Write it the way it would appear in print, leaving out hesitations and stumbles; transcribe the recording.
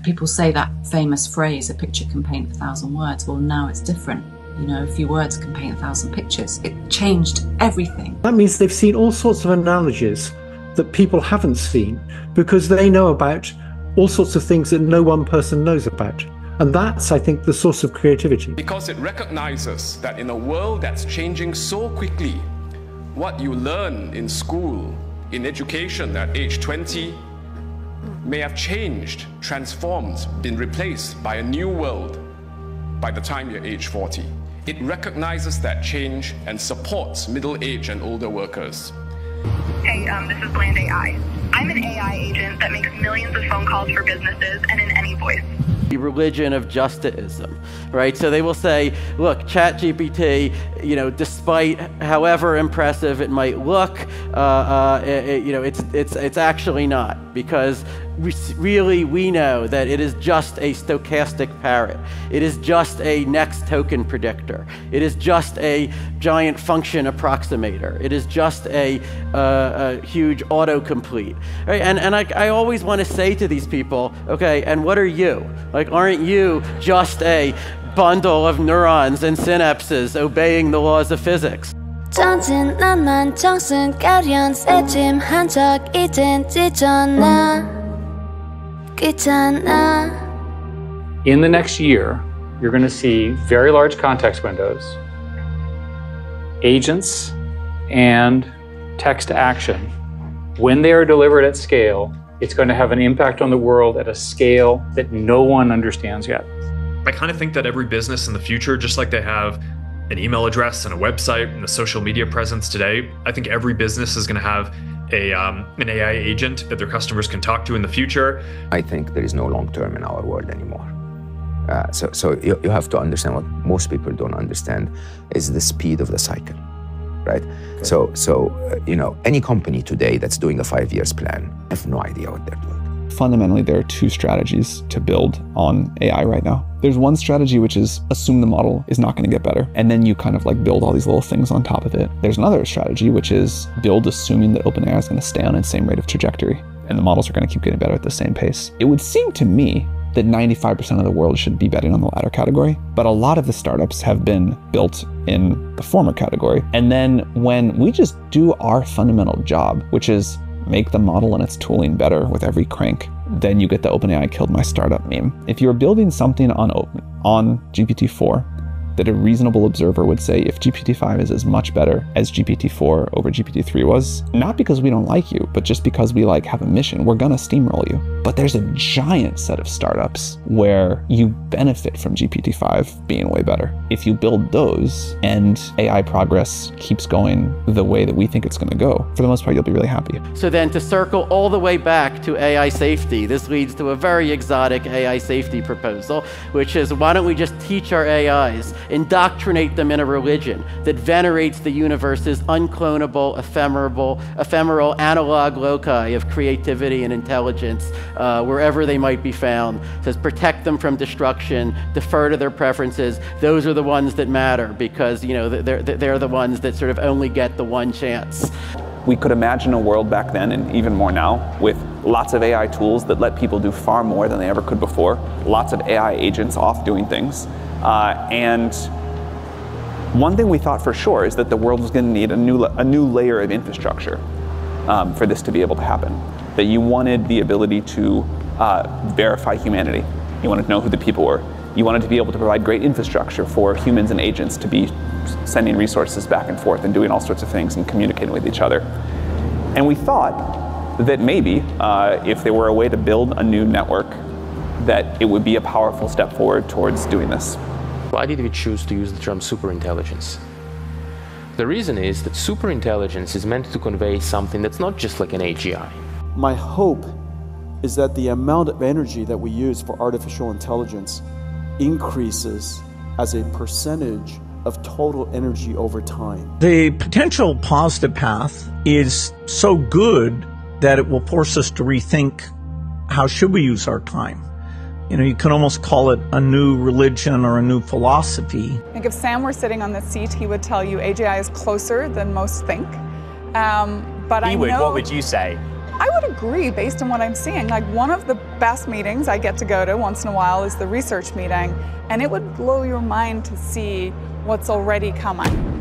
People say that famous phrase, a picture can paint 1,000 words. Well, now it's different. You know, a few words can paint 1,000 pictures. It changed everything. That means they've seen all sorts of analogies that people haven't seen because they know about all sorts of things that no one person knows about. And that's, I think, the source of creativity. Because it recognizes that in a world that's changing so quickly, what you learn in school, in education at age 20, may have changed, transformed, been replaced by a new world by the time you're age 40. It recognizes that change and supports middle-aged and older workers. Hey, this is Bland AI. I'm an AI agent that makes millions of phone calls for businesses and in any voice. The religion of justicism, right? So they will say, look, ChatGPT, you know, despite however impressive it might look, you know, it's actually not, because we know that it is just a stochastic parrot. It is just a next token predictor. It is just a giant function approximator. It is just a huge autocomplete, right? And I always want to say to these people, okay, and what are you? Like, aren't you just a bundle of neurons and synapses obeying the laws of physics? In the next year, you're going to see very large context windows, agents, and text to action. When they are delivered at scale, it's going to have an impact on the world at a scale that no one understands yet. I kind of think that every business in the future, just like they have an email address and a website and a social media presence today, I think every business is going to have an AI agent that their customers can talk to in the future. I think there is no long term in our world anymore. So you have to understand what most people don't understand is the speed of the cycle, right? Okay. So you know, any company today that's doing a 5-year plan, I have no idea what they're doing. Fundamentally, there are two strategies to build on AI right now. There's one strategy, which is assume the model is not going to get better, and then you kind of like build all these little things on top of it. There's another strategy, which is build assuming that OpenAI is going to stay on its same rate of trajectory, and the models are going to keep getting better at the same pace. It would seem to me that 95% of the world should be betting on the latter category, but a lot of the startups have been built in the former category. And then when we just do our fundamental job, which is make the model and its tooling better with every crank, then you get the OpenAI killed my startup meme. If you're building something on GPT-4 that a reasonable observer would say if GPT-5 is as much better as GPT-4 over GPT-3 was, not because we don't like you, but just because we like have a mission, we're gonna steamroll you. But there's a giant set of startups where you benefit from GPT-5 being way better. If you build those and AI progress keeps going the way that we think it's gonna go, for the most part, you'll be really happy. So then to circle all the way back to AI safety, this leads to a very exotic AI safety proposal, which is why don't we just teach our AIs, indoctrinate them in a religion that venerates the universe's unclonable, ephemeral analog loci of creativity and intelligence, wherever they might be found. It says protect them from destruction, defer to their preferences. Those are the ones that matter because, you know, they're the ones that sort of only get the one chance. We could imagine a world back then, and even more now, with lots of AI tools that let people do far more than they ever could before, lots of AI agents off doing things. And one thing we thought for sure is that the world was going to need a new layer of infrastructure for this to be able to happen. That you wanted the ability to verify humanity. You wanted to know who the people were. You wanted to be able to provide great infrastructure for humans and agents to be sending resources back and forth and doing all sorts of things and communicating with each other. And we thought that maybe if there were a way to build a new network, that it would be a powerful step forward towards doing this. Why did we choose to use the term superintelligence? The reason is that superintelligence is meant to convey something that's not just like an AGI. My hope is that the amount of energy that we use for artificial intelligence increases as a percentage of total energy over time. The potential positive path is so good that it will force us to rethink how should we use our time. You know, you can almost call it a new religion or a new philosophy. I think if Sam were sitting on this seat, he would tell you AGI is closer than most think. But he would. What would you say? I would agree based on what I'm seeing. Like, one of the best meetings I get to go to once in a while is the research meeting, and it would blow your mind to see what's already coming.